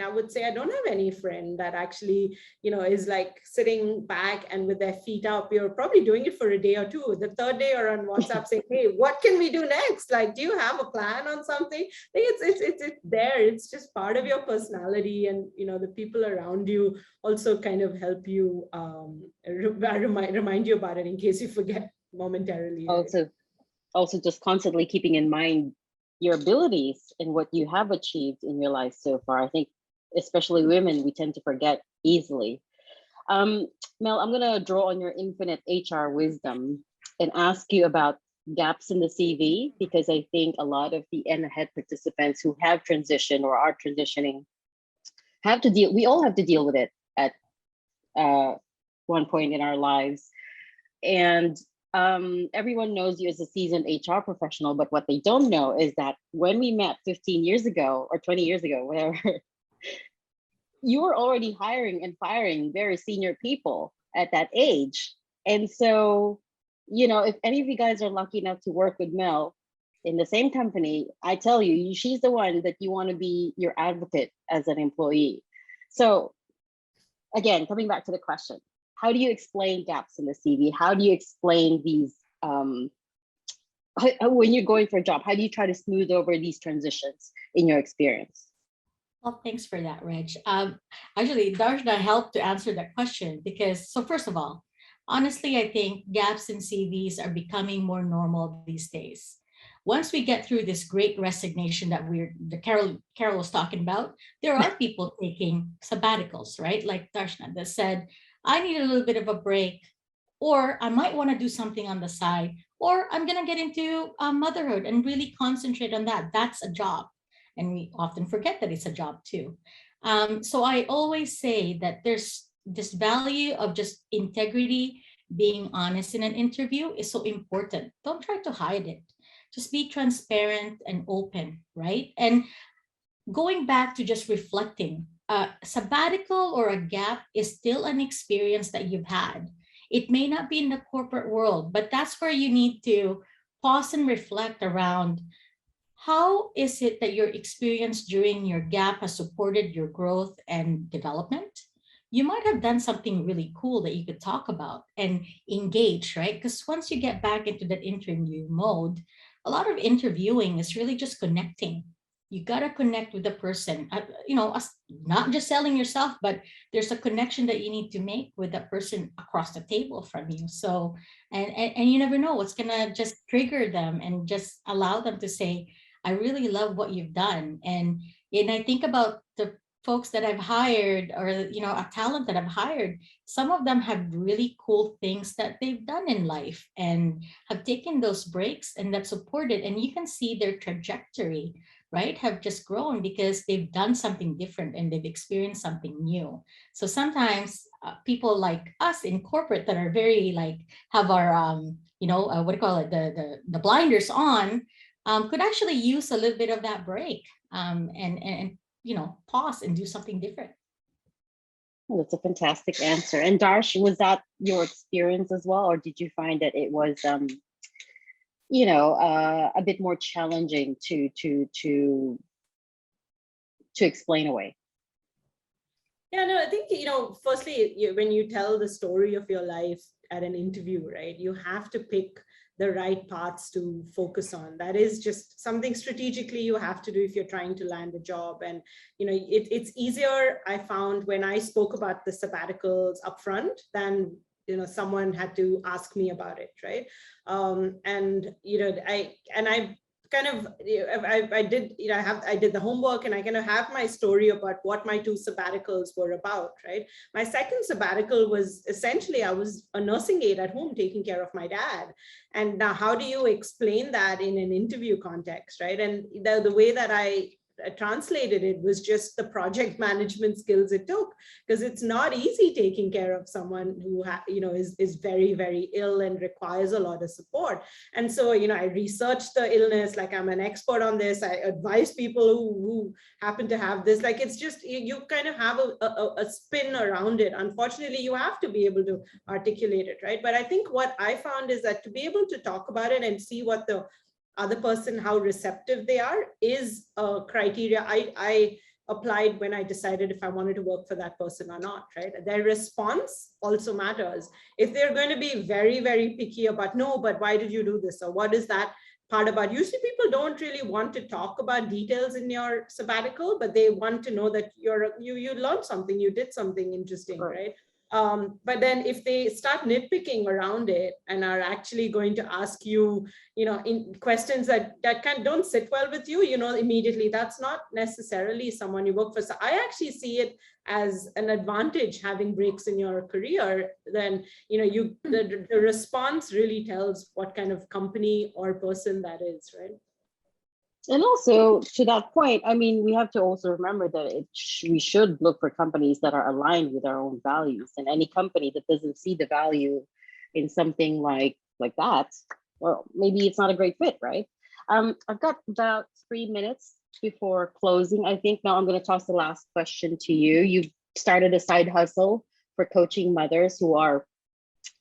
would say I don't have any friend that actually, is sitting back and with their feet up. You're probably doing it for a day or two. The third day you're on WhatsApp saying, hey, what can we do next? Do you have a plan on something? I think it's there. It's just part of your personality, and, the people around you also kind of help you remind you about it in case you forget momentarily. Right? Also just constantly keeping in mind your abilities and what you have achieved in your life so far. I think especially women, we tend to forget easily. Mel, I'm going to draw on your infinite HR wisdom and ask you about gaps in the CV, because I think a lot of the Ahead participants who have transitioned or are transitioning we all have to deal with it at one point in our lives. And everyone knows you as a seasoned HR professional, but what they don't know is that when we met 15 years ago or 20 years ago, whatever, you were already hiring and firing very senior people at that age. And so, if any of you guys are lucky enough to work with Mel in the same company, I tell you, she's the one that you want to be your advocate as an employee. So again, coming back to the question, how do you explain gaps in the CV? How do you explain these, when you're going for a job, how do you try to smooth over these transitions in your experience? Well, thanks for that, Reg. Actually, Darshana helped to answer that question because, so first of all, honestly, I think gaps in CVs are becoming more normal these days. Once we get through this great resignation that Carol was talking about, there are people taking sabbaticals, right? Like Darshana that said, I need a little bit of a break, or I might want to do something on the side, or I'm going to get into motherhood and really concentrate on that. That's a job. And we often forget that it's a job too. So I always say that there's this value of just integrity, being honest in an interview is so important. Don't try to hide it. Just be transparent and open, right? And going back to just reflecting, a sabbatical or a gap is still an experience that you've had. It may not be in the corporate world, but that's where you need to pause and reflect around how is it that your experience during your gap has supported your growth and development? You might have done something really cool that you could talk about and engage, right? Because once you get back into that interview mode, a lot of interviewing is really just connecting. You got to connect with the person, not just selling yourself, but there's a connection that you need to make with that person across the table from you. So, and you never know what's going to just trigger them and just allow them to say, I really love what you've done. And I think about the folks that I've hired, or a talent that I've hired, some of them have really cool things that they've done in life and have taken those breaks and that supported, and you can see their trajectory, right, have just grown because they've done something different and they've experienced something new. So sometimes people like us in corporate that are very like have our what do you call it, the blinders on, could actually use a little bit of that break, and pause and do something different. Oh, that's a fantastic answer. And Darsh, was that your experience as well, or did you find that it was a bit more challenging to explain away? Yeah, no, I think, firstly, when you tell the story of your life at an interview, right, you have to pick the right parts to focus on. That is just something strategically you have to do if you're trying to land a job. And, it's easier, I found, when I spoke about the sabbaticals upfront than, someone had to ask me about it, right? I did the homework, and I kind of have my story about what my 2 sabbaticals were about, right? My second sabbatical was essentially, I was a nursing aide at home taking care of my dad. And now how do you explain that in an interview context, right? And the way that I translated it was just the project management skills it took, because it's not easy taking care of someone who is very, very ill and requires a lot of support. And so I researched the illness, like I'm an expert on this. I advise people who happen to have this, like it's just you kind of have a spin around it. Unfortunately, you have to be able to articulate it, right? But I think what I found is that to be able to talk about it and see what the other person, how receptive they are, is a criteria I applied when I decided if I wanted to work for that person or not, right? Their response also matters. If they're going to be very, very picky about, no, but why did you do this? Or what is that part about? Usually people don't really want to talk about details in your sabbatical, but they want to know that you learned something, you did something interesting, right? But then if they start nitpicking around it and are actually going to ask you, in questions that don't sit well with you, immediately, that's not necessarily someone you work for. So I actually see it as an advantage having breaks in your career. Then, the response really tells what kind of company or person that is, right? And also to that point, I mean, we have to also remember that we should look for companies that are aligned with our own values. And any company that doesn't see the value in something like that, well, maybe it's not a great fit, right? I've got about 3 minutes before closing. I think now I'm going to toss the last question to you. You've started a side hustle for coaching mothers who are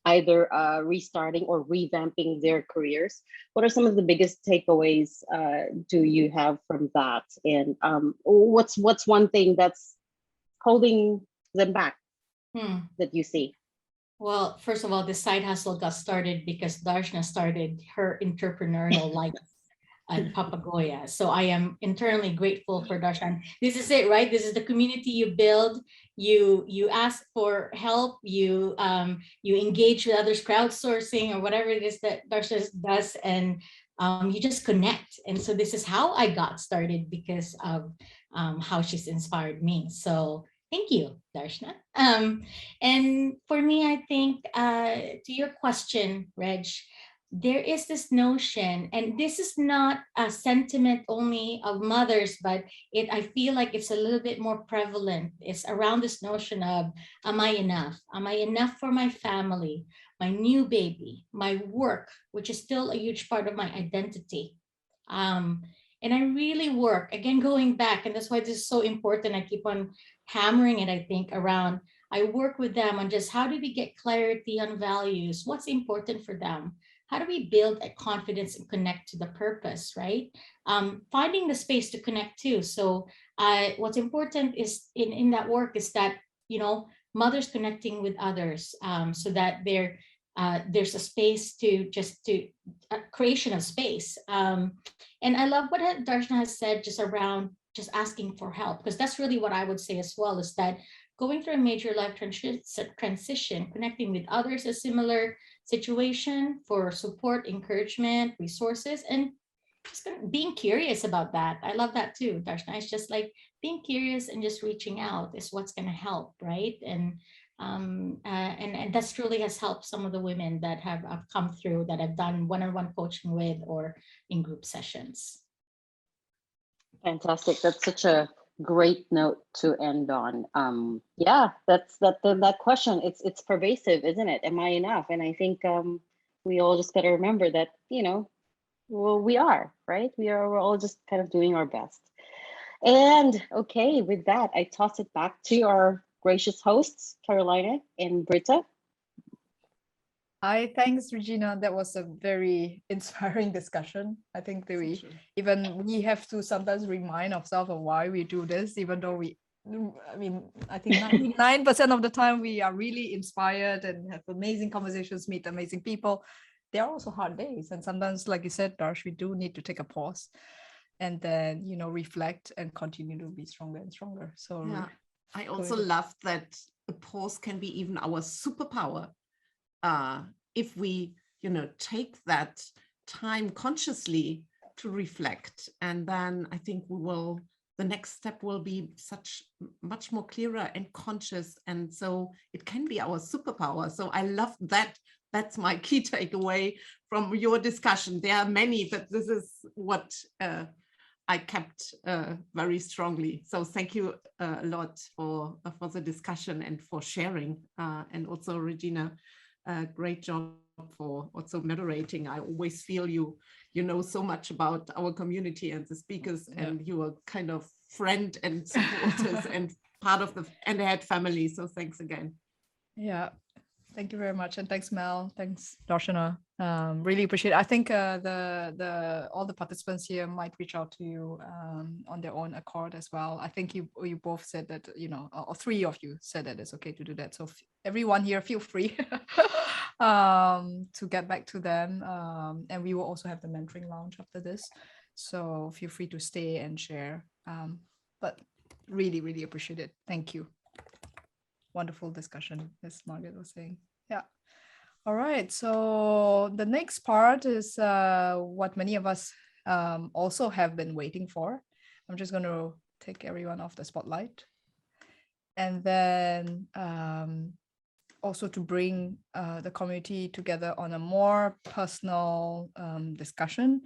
either restarting or revamping their careers. What are some of the biggest takeaways do you have from that? And what's one thing that's holding them back Hmm. that you see? Well, first of all, this side hustle got started because Darshana started her entrepreneurial life at Papagoya. So I am internally grateful for Darshan. This is it, right? This is the community you build. You ask for help. You engage with others, crowdsourcing or whatever it is that Darshan does, and you just connect. And so this is how I got started because of how she's inspired me. So thank you, Darshana. And for me, I think to your question, Reg, there is this notion, and this is not a sentiment only of mothers, but I feel like it's a little bit more prevalent. It's around this notion of, am I enough? Am I enough for my family, my new baby, my work, which is still a huge part of my identity. And I really work, again, going back, and that's why this is so important. I keep on hammering it, I think, around, I work with them on just how do we get clarity on values, what's important for them, how do we build a confidence and connect to the purpose, right? Finding the space to connect too. So what's important is in that work is that, mothers connecting with others, so that there's a space to creation of space. And I love what Darshana has said just around just asking for help, because that's really what I would say as well, is that going through a major life transition, connecting with others, a similar situation for support, encouragement, resources, and just being curious about that. I love that too, Darshana. It's just like being curious and just reaching out is what's going to help, right? And that's truly has helped some of the women that have come through, that I've done one-on-one coaching with or in group sessions. Fantastic. That's such a great note to end on. Yeah, that question. It's pervasive, isn't it? Am I enough? And I think we all just got to remember that, well, we are, right? We're all just kind of doing our best. And okay, with that, I toss it back to our gracious hosts, Carolina and Britta. Hi, thanks, Regina. That was a very inspiring discussion. I think that we have to sometimes remind ourselves of why we do this, even though I think 99% of the time we are really inspired and have amazing conversations, meet amazing people. There are also hard days. And sometimes, like you said, Darsh, we do need to take a pause and then, reflect and continue to be stronger and stronger. So yeah, I also love that a pause can be even our superpower. If we, take that time consciously to reflect, and then I think the next step will be much more clearer and conscious. And so it can be our superpower. So I love that. That's my key takeaway from your discussion. There are many, but this is what I kept very strongly. So thank you a lot for the discussion and for sharing. And also, Regina, great job for also moderating. I always feel you know so much about our community and the speakers, and you are kind of friend and supporters and part of the Ahead family. So thanks again. Yeah. Thank you very much, and thanks, Mel. Thanks, Darshana. Really appreciate it. I think all the participants here might reach out to you on their own accord as well. I think you both said that, or three of you said that it's okay to do that. So everyone here, feel free to get back to them. And we will also have the mentoring lounge after this. So feel free to stay and share. But really, really appreciate it. Thank you. Wonderful discussion, as Margaret was saying. Yeah. All right. So the next part is what many of us also have been waiting for. I'm just going to take everyone off the spotlight. And then also to bring the community together on a more personal discussion,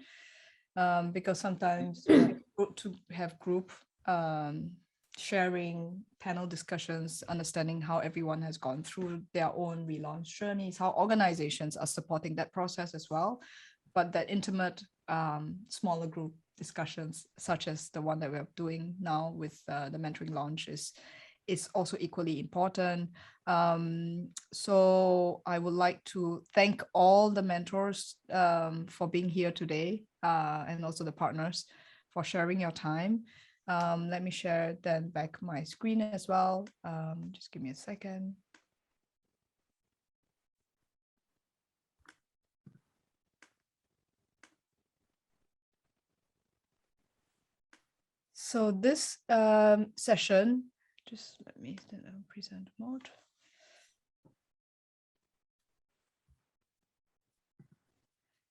because sometimes it's good to have group sharing, panel discussions, understanding how everyone has gone through their own relaunch journeys, how organizations are supporting that process as well. But that intimate, smaller group discussions, such as the one that we're doing now with the mentoring launch, is also equally important. So I would like to thank all the mentors for being here today, and also the partners for sharing your time. Let me share then back my screen as well. Just give me a second. So this session, just let me present mode.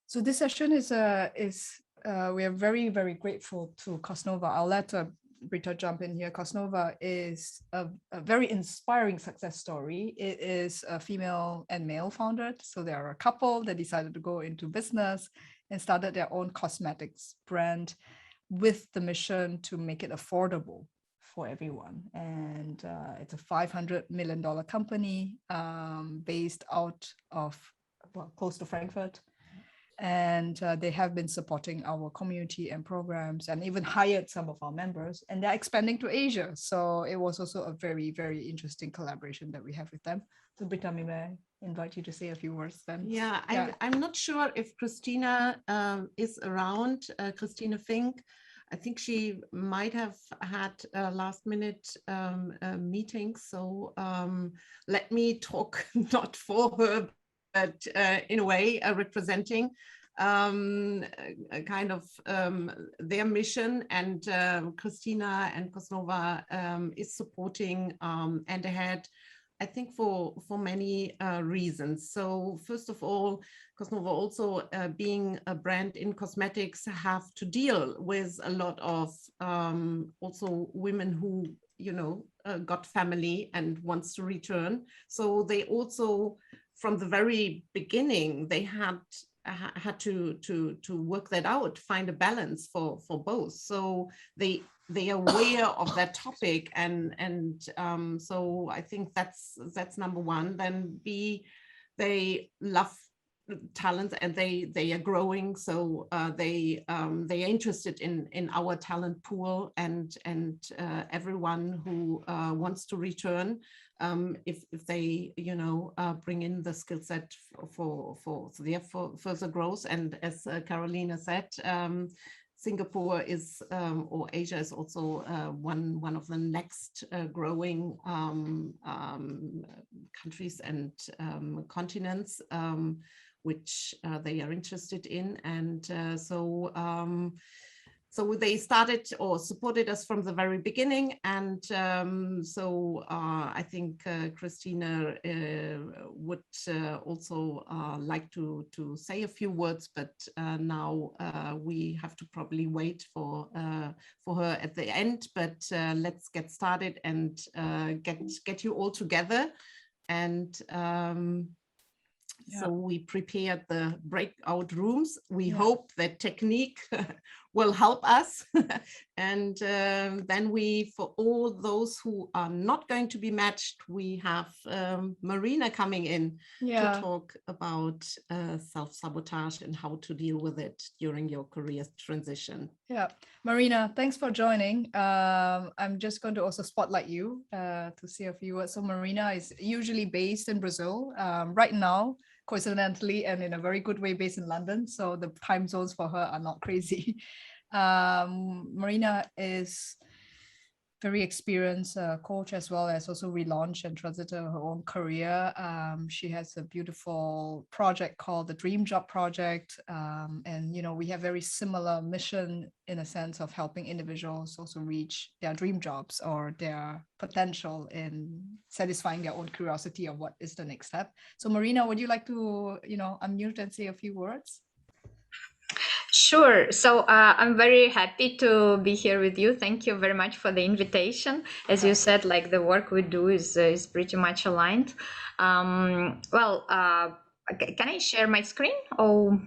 So this session is we are very, very grateful to Cosnova. I'll let Britta jump in here. Cosnova is a very inspiring success story. It is a female and male founded. So they are a couple that decided to go into business and started their own cosmetics brand with the mission to make it affordable for everyone. And it's a $500 million company based out of, well, close to Frankfurt. And they have been supporting our community and programs and even hired some of our members, and they're expanding to Asia. So it was also a very, very interesting collaboration that we have with them. So Britta, may I invite you to say a few words then? Yeah, I'm not sure if Christina is around, Christina Fink. I think she might have had a last minute meeting. So let me talk not for her, but in a way representing kind of their mission. And Christina and Cosnova is supporting And Ahead, I think for many reasons. So first of all, Cosnova also being a brand in cosmetics have to deal with a lot of also women who, you know, got family and wants to return. So they also, from the very beginning, they had to work that out, find a balance for both. So they are aware of that topic, and so I think that's number one. Then B, they love talent and they are growing, so they are interested in our talent pool, and everyone who wants to return, if they, you know, bring in the skill set for their further growth. And as Carolina said, Singapore is, or Asia is also one of the next growing countries and continents, which they are interested in. And so they started or supported us from the very beginning. And so I think Christina would also like to say a few words, but now we have to probably wait for her at the end. But let's get started and get you all together. And so we prepared the breakout rooms. We hope that technique will help us. And then we, for all those who are not going to be matched, we have Marina coming in to talk about self-sabotage and how to deal with it during your career transition. Yeah, Marina, thanks for joining. I'm just going to also spotlight you to say a few words. So Marina is usually based in Brazil. Right now, coincidentally, and in a very good way, based in London. So the time zones for her are not crazy. Marina is very experienced coach, as well as also relaunched and transited her own career. She has a beautiful project called the Dream Job Project. And, you know, we have very similar mission in a sense of helping individuals also reach their dream jobs or their potential in satisfying their own curiosity of what is the next step. So Marina, would you like to, you know, unmute and say a few words? Sure. So I'm very happy to be here with you. Thank you very much for the invitation. As you said, like the work we do is pretty much aligned. Can I share my screen, or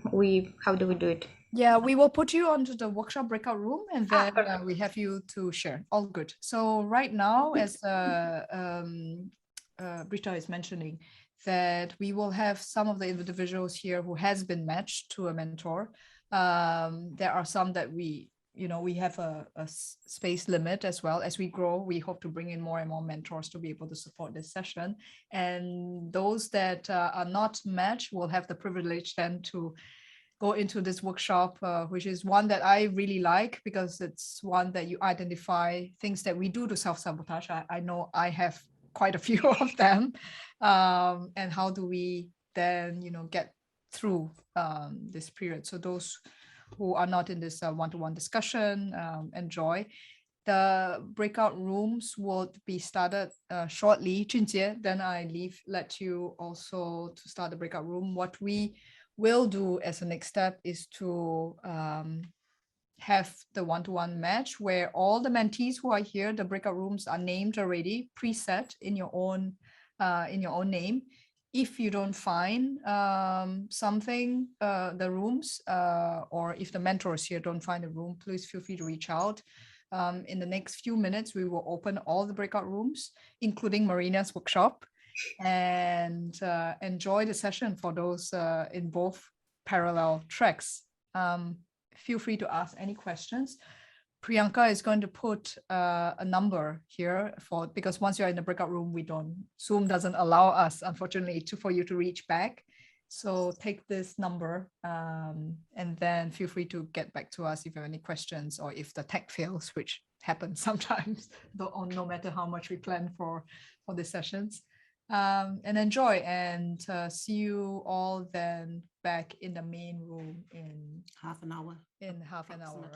how do we do it? Yeah, we will put you onto the workshop breakout room, and then we have you to share. All good. So right now, as Britta is mentioning, that we will have some of the individuals here who has been matched to a mentor. There are some that we have a space limit as well. As we grow, we hope to bring in more and more mentors to be able to support this session. And those that are not matched will have the privilege then to go into this workshop, which is one that I really like because it's one that you identify things that we do to self-sabotage. I know I have quite a few of them. And how do we then, get through this period? So those who are not in this one-to-one discussion, enjoy. The breakout rooms will be started shortly. Junjie, then let you also to start the breakout room. What we will do as a next step is to have the one-to-one match where all the mentees who are here, the breakout rooms are named already, preset in your own name. If you don't find something, the rooms, or if the mentors here don't find the room, please feel free to reach out. In the next few minutes, we will open all the breakout rooms, including Marina's workshop, and enjoy the session for those in both parallel tracks. Feel free to ask any questions. Priyanka is going to put a number here because once you're in the breakout room, Zoom doesn't allow us, unfortunately, for you to reach back. So take this number and then feel free to get back to us if you have any questions or if the tech fails, which happens sometimes, no matter how much we plan for the sessions. And enjoy, and see you all then back in the main room in half an hour. half an hour.